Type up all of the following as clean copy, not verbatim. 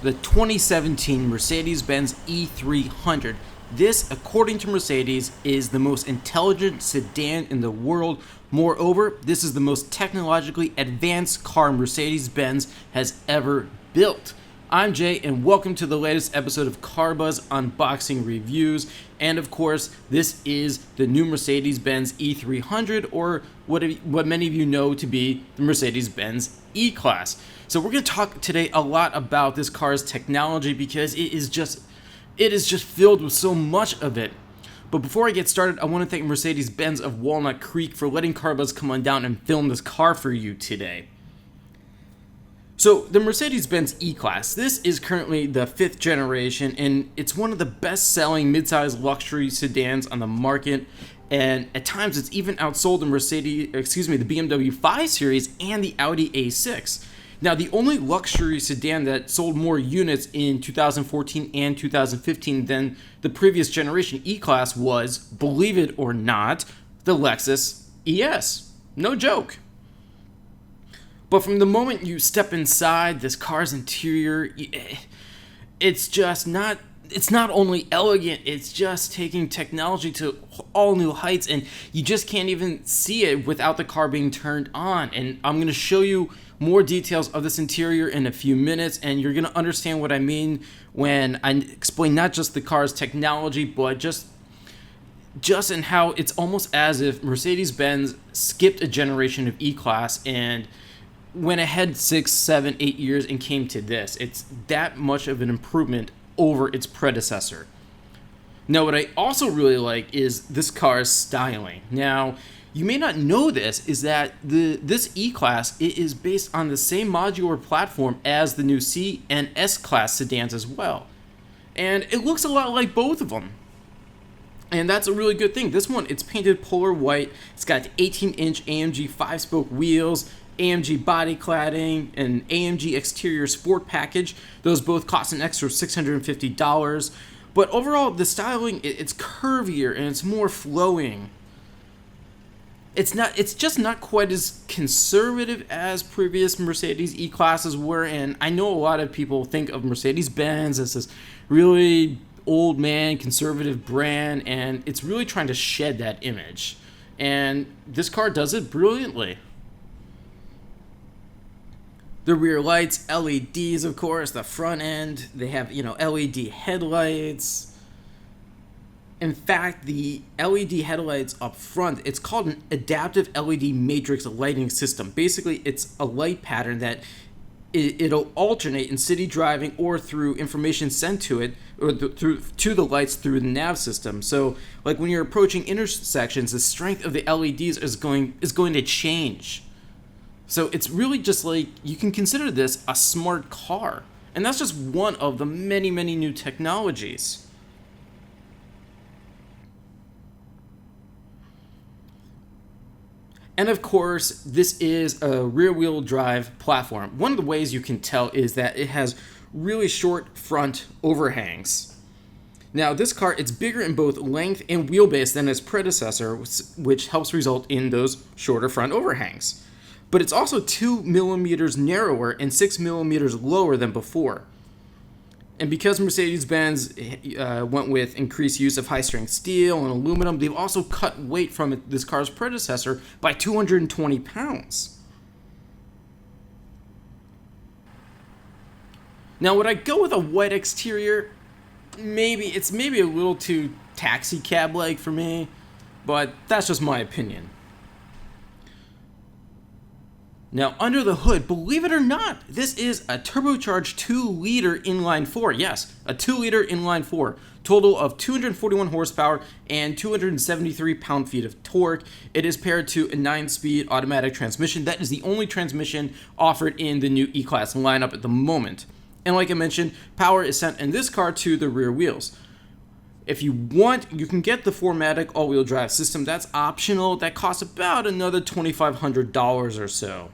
the 2017 Mercedes-Benz E300. This, according to Mercedes, is the most intelligent sedan in the world. Moreover, this is the most technologically advanced car Mercedes-Benz has ever built. I'm Jay, and welcome to the latest episode of Car Buzz Unboxing Reviews. And of course, this is the new Mercedes-Benz E300, or what many of you know to be the Mercedes-Benz E-Class. So we're going to talk today a lot about this car's technology because it is just filled with so much of it. But before I get started, I want to thank Mercedes-Benz of Walnut Creek for letting Car Buzz come on down and film this car for you today. So the Mercedes-Benz E-Class, this is currently the 5th generation, and it's one of the best-selling mid-size luxury sedans on the market. And at times, it's even outsold the the BMW 5 Series and the Audi A6. Now, the only luxury sedan that sold more units in 2014 and 2015 than the previous generation E-Class was, believe it or not, the Lexus ES. No joke. But from the moment you step inside this car's interior, it's not only elegant, it's just taking technology to all new heights, and you just can't even see it without the car being turned on. And I'm going to show you more details of this interior in a few minutes, and you're going to understand what I mean when I explain not just the car's technology, but just in how it's almost as if Mercedes-Benz skipped a generation of E-Class and went ahead 6, 7, 8 years and came to this. It's that much of an improvement over its predecessor. Now, what I also really like is this car's styling. Now, you may not know this, is that this E-Class is based on the same modular platform as the new C and S-Class sedans as well. And it looks a lot like both of them. And that's a really good thing. This one, it's painted polar white. It's got 18-inch AMG 5-spoke wheels, AMG body cladding, and AMG exterior sport package. Those both cost an extra $650. But overall, the styling, it's curvier and it's more flowing. It's just not quite as conservative as previous Mercedes E-Classes were, and I know a lot of people think of Mercedes-Benz as this really old man conservative brand, and it's really trying to shed that image. And this car does it brilliantly. The rear lights, LEDs, of course. The front end, they have, LED headlights. In fact, the LED headlights up front, it's called an adaptive LED matrix lighting system. Basically, it's a light pattern that it'll alternate in city driving or through information sent to it, or to the lights through the nav system. So, like when you're approaching intersections, the strength of the LEDs is going to change. So it's really just like, you can consider this a smart car. And that's just one of the many, many new technologies. And of course, this is a rear-wheel drive platform. One of the ways you can tell is that it has really short front overhangs. Now, this car, it's bigger in both length and wheelbase than its predecessor, which helps result in those shorter front overhangs. But it's also 2 millimeters narrower and 6 millimeters lower than before. And because Mercedes-Benz went with increased use of high-strength steel and aluminum, they've also cut weight from this car's predecessor by 220 pounds. Now, would I go with a white exterior? It's maybe a little too taxi cab-like for me, but that's just my opinion. Now, under the hood, believe it or not, this is a turbocharged 2-liter inline-four. Yes, a 2-liter inline-four. Total of 241 horsepower and 273 pound-feet of torque. It is paired to a 9-speed automatic transmission. That is the only transmission offered in the new E-Class lineup at the moment. And like I mentioned, power is sent in this car to the rear wheels. If you want, you can get the 4MATIC all-wheel drive system. That's optional. That costs about another $2,500 or so.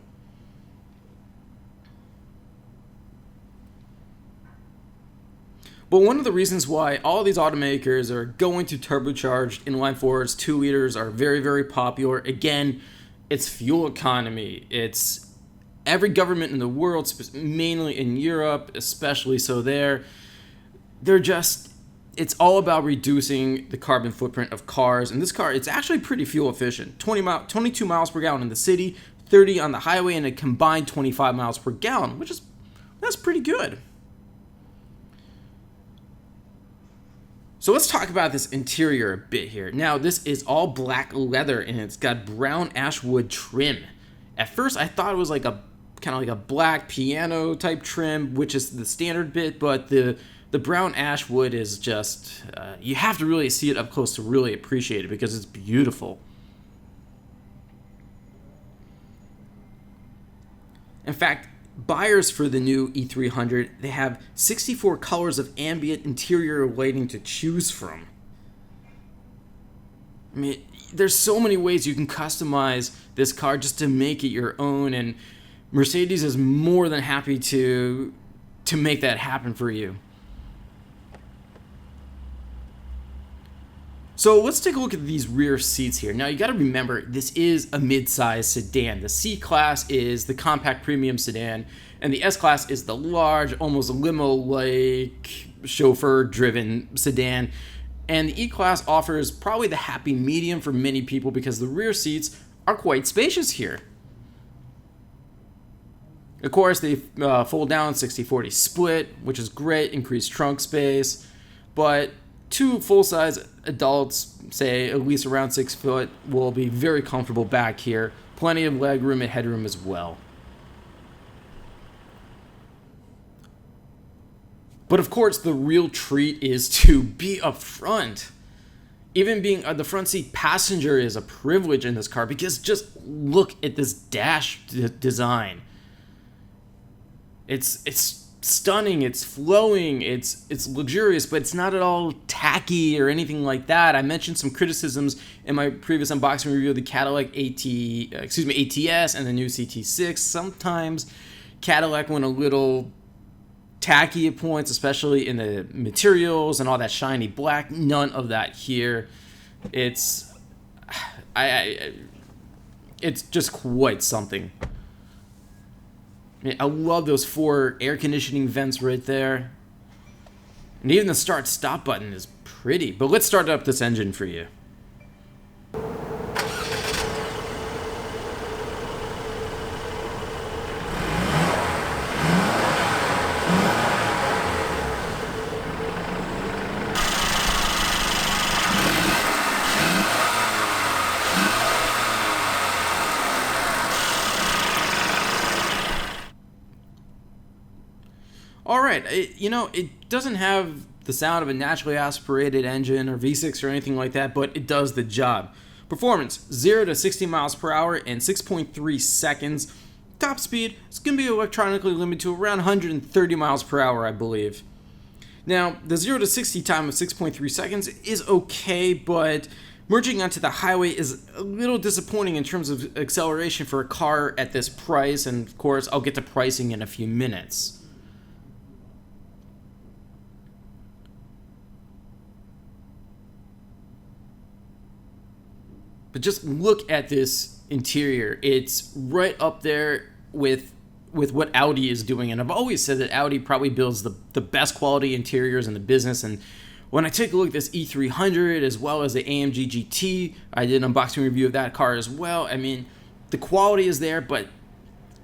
But one of the reasons why all these automakers are going to turbocharged inline-fours, 2 liters, are very, very popular. Again, it's fuel economy. It's every government in the world, mainly in Europe, especially so they're just, it's all about reducing the carbon footprint of cars. And this car, it's actually pretty fuel efficient. 22 miles per gallon in the city, 30 on the highway, and a combined 25 miles per gallon, that's pretty good. So let's talk about this interior a bit here. Now, this is all black leather and it's got brown ash wood trim. At first, I thought it was like a kind of like a black piano type trim, which is the standard bit, but the brown ash wood is just, you have to really see it up close to really appreciate it because it's beautiful. In fact, buyers for the new E300, they have 64 colors of ambient interior lighting to choose from. I mean, there's so many ways you can customize this car just to make it your own, and Mercedes is more than happy to make that happen for you. So let's take a look at these rear seats here. Now you got to remember, this is a mid-size sedan. The C-Class is the compact premium sedan, and the S-Class is the large, almost limo-like, chauffeur-driven sedan. And the E-Class offers probably the happy medium for many people because the rear seats are quite spacious here. Of course, they fold down 60-40 split, which is great, increased trunk space, but two full-size adults, say at least around 6 foot, will be very comfortable back here. Plenty of leg room and headroom as well. But of course, the real treat is to be up front. Even being the front seat passenger is a privilege in this car because just look at this dash design. It's stunning, it's flowing, it's luxurious, but it's not at all tacky or anything like that. I mentioned some criticisms in my previous unboxing review of the Cadillac ATS and the new CT6. Sometimes Cadillac went a little tacky at points, especially in the materials and all that shiny black. None of that here. It's just quite something. I love those 4 air conditioning vents right there. And even the start-stop button is pretty. But let's start up this engine for you. Alright, it doesn't have the sound of a naturally aspirated engine or V6 or anything like that, but it does the job. Performance, 0 to 60 miles per hour in 6.3 seconds. Top speed, it's going to be electronically limited to around 130 miles per hour, I believe. Now, the 0 to 60 time of 6.3 seconds is okay, but merging onto the highway is a little disappointing in terms of acceleration for a car at this price, and of course, I'll get to pricing in a few minutes. But just look at this interior. It's right up there with what Audi is doing. And I've always said that Audi probably builds the best quality interiors in the business. And when I take a look at this E300 as well as the AMG GT, I did an unboxing review of that car as well. I mean, the quality is there, but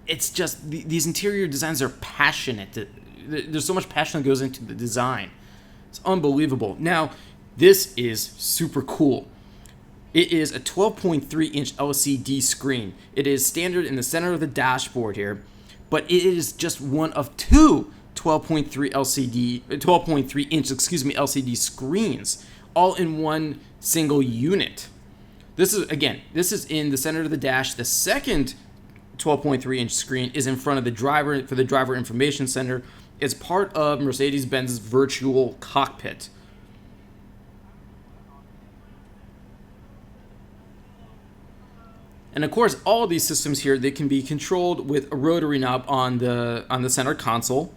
it's just these interior designs are passionate. There's so much passion that goes into the design. It's unbelievable. Now, this is super cool. It is a 12.3-inch LCD screen. It is standard in the center of the dashboard here, but it is just one of two 12.3-inch LCD screens, all in one single unit. This is in the center of the dash. The second 12.3-inch screen is in front of the driver for the driver information center. It's part of Mercedes-Benz's virtual cockpit. And of course, all of these systems here, they can be controlled with a rotary knob on the center console,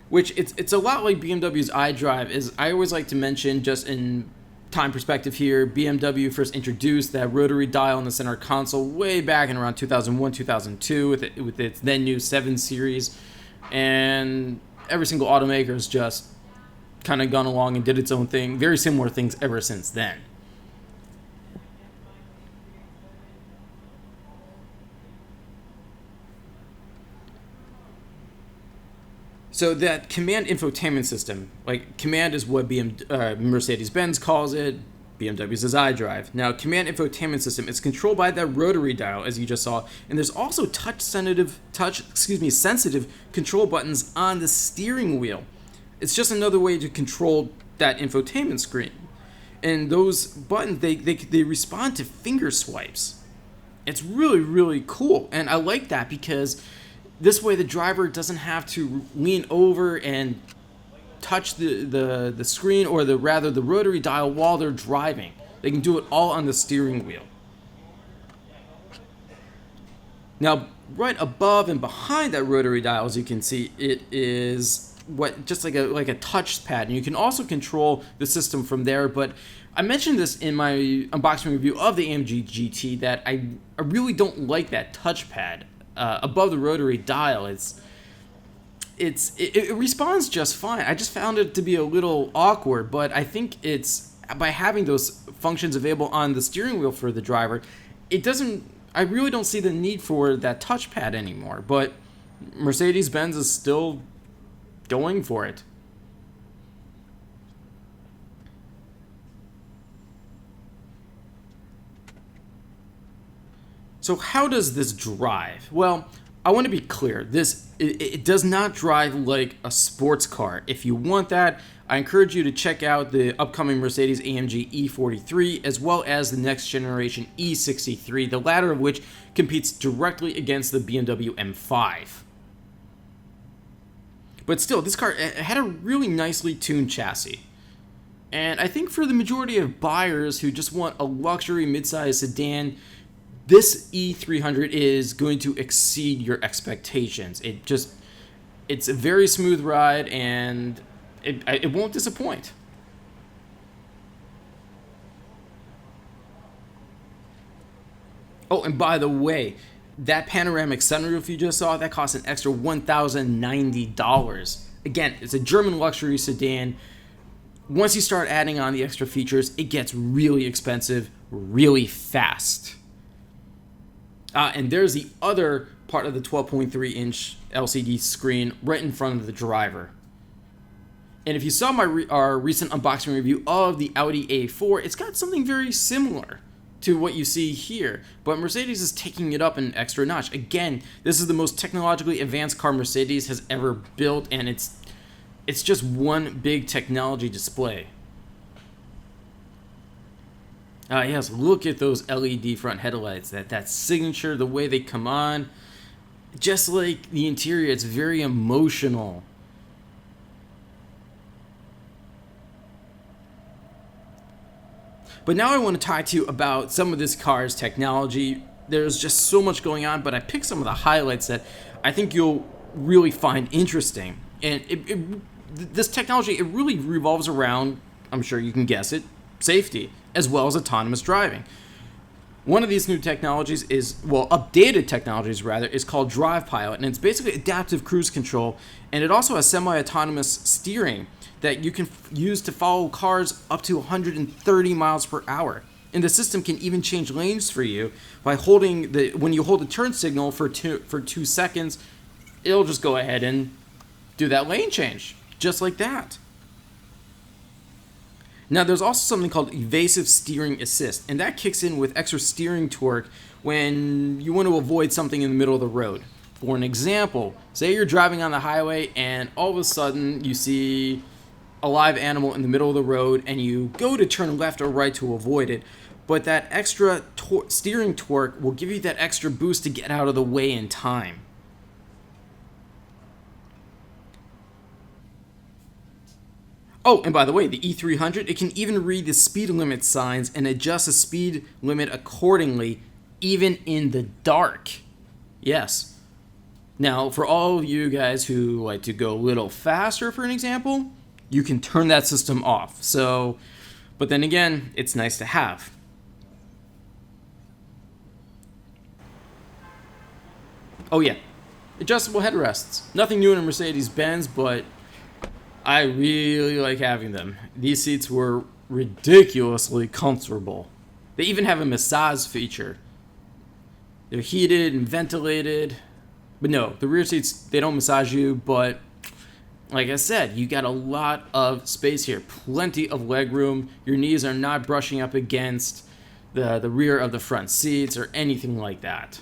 which it's a lot like BMW's iDrive. Is I always like to mention, just in time perspective here, BMW first introduced that rotary dial in the center console way back in around 2001, 2002 with its then new 7 Series. And every single automaker has just kind of gone along and did its own thing, very similar things ever since then. So that COMAND infotainment system, like COMAND is what Mercedes-Benz calls it, BMW says iDrive. Now, COMAND infotainment system is controlled by that rotary dial, as you just saw, and there's also sensitive control buttons on the steering wheel. It's just another way to control that infotainment screen. And those buttons, they respond to finger swipes. It's really, really cool, and I like that because this way the driver doesn't have to lean over and touch the screen, or the rotary dial while they're driving. They can do it all on the steering wheel. Now, right above and behind that rotary dial, as you can see, it is just like a touch pad, and you can also control the system from there. But I mentioned this in my unboxing review of the AMG GT that I really don't like that touchpad above the rotary dial. It responds just fine. I just found it to be a little awkward, but I think it's by having those functions available on the steering wheel for the driver, I really don't see the need for that touchpad anymore. But Mercedes-Benz is still going for it. So how does this drive? Well, I want to be clear. It does not drive like a sports car. If you want that, I encourage you to check out the upcoming Mercedes-AMG E43 as well as the next generation E63, the latter of which competes directly against the BMW M5. But still, this car had a really nicely tuned chassis. And I think for the majority of buyers who just want a luxury midsize sedan, this E300 is going to exceed your expectations. It's a very smooth ride, and it won't disappoint. Oh, and by the way, that panoramic sunroof you just saw, that costs an extra $1,090. Again, it's a German luxury sedan. Once you start adding on the extra features, it gets really expensive really fast. And there's the other part of the 12.3-inch LCD screen right in front of the driver. And if you saw our recent unboxing review of the Audi A4, it's got something very similar to what you see here. But Mercedes is taking it up an extra notch. Again, this is the most technologically advanced car Mercedes has ever built, and it's just one big technology display. Yes, look at those LED front headlights, that signature, the way they come on. Just like the interior, it's very emotional. But now I want to talk to you about some of this car's technology. There's just so much going on, but I picked some of the highlights that I think you'll really find interesting. And this technology, it really revolves around, I'm sure you can guess it, safety, as well as autonomous driving. One of these new technologies updated technologies rather, is called Drive Pilot, and it's basically adaptive cruise control, and it also has semi-autonomous steering that you can use to follow cars up to 130 miles per hour. And the system can even change lanes for you by when you hold the turn signal for 2 seconds, it'll just go ahead and do that lane change, just like that. Now, there's also something called evasive steering assist, and that kicks in with extra steering torque when you want to avoid something in the middle of the road. For an example, say you're driving on the highway and all of a sudden you see a live animal in the middle of the road and you go to turn left or right to avoid it, but that extra steering torque will give you that extra boost to get out of the way in time. Oh, and by the way, the E300, it can even read the speed limit signs and adjust the speed limit accordingly, even in the dark. Yes. Now, for all of you guys who like to go a little faster, for an example, you can turn that system off. So But then again, it's nice to have. Oh yeah, adjustable headrests. Nothing new in a Mercedes-Benz, but I really like having them. These seats were ridiculously comfortable. They even have a massage feature. They're heated and ventilated. But no, the rear seats, they don't massage you, but like I said, you got a lot of space here. Plenty of leg room. Your knees are not brushing up against the rear of the front seats or anything like that.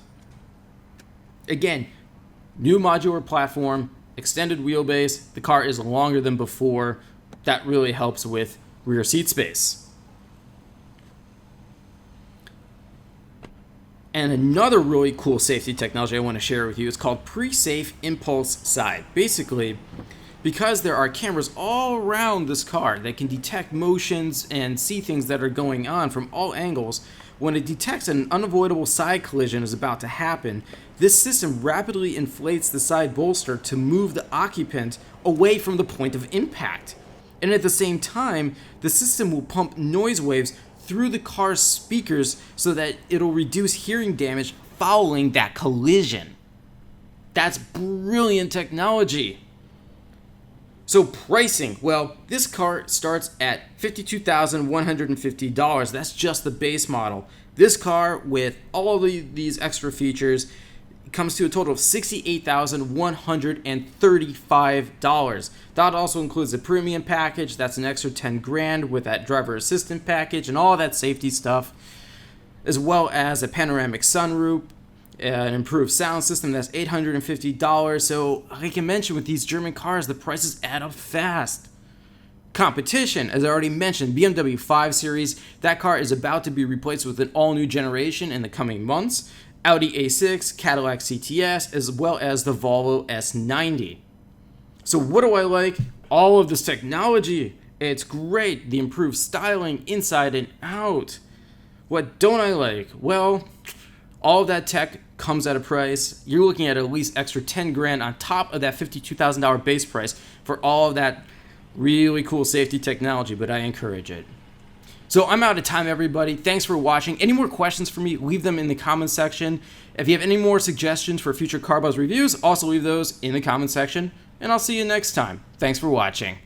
Again, new modular platform, extended wheelbase. The car is longer than before. That really helps with rear seat space. And another really cool safety technology I want to share with you is called Pre-Safe Impulse Side. Basically, because there are cameras all around this car that can detect motions and see things that are going on from all angles, when it detects an unavoidable side collision is about to happen, this system rapidly inflates the side bolster to move the occupant away from the point of impact. And at the same time, the system will pump noise waves through the car's speakers so that it'll reduce hearing damage following that collision. That's brilliant technology. So pricing, well, this car starts at $52,150. That's just the base model. This car, with all of these extra features, comes to a total of $68,135. That also includes the premium package. That's an extra 10 grand with that driver assistant package and all that safety stuff, as well as a panoramic sunroof, an improved sound system. That's $850. So like I mentioned, with these German cars, the prices add up fast. Competition, as I already mentioned, BMW 5 Series. That car is about to be replaced with an all-new generation in the coming months. Audi A6, Cadillac CTS, as well as the Volvo S90. So what do I like? All of this technology. It's great. The improved styling inside and out. What don't I like? Well, all of that tech comes at a price. You're looking at least extra 10 grand on top of that $52,000 base price for all of that really cool safety technology, but I encourage it. So I'm out of time, everybody. Thanks for watching. Any more questions for me, leave them in the comments section. If you have any more suggestions for future Car Buzz reviews, also leave those in the comments section, and I'll see you next time. Thanks for watching.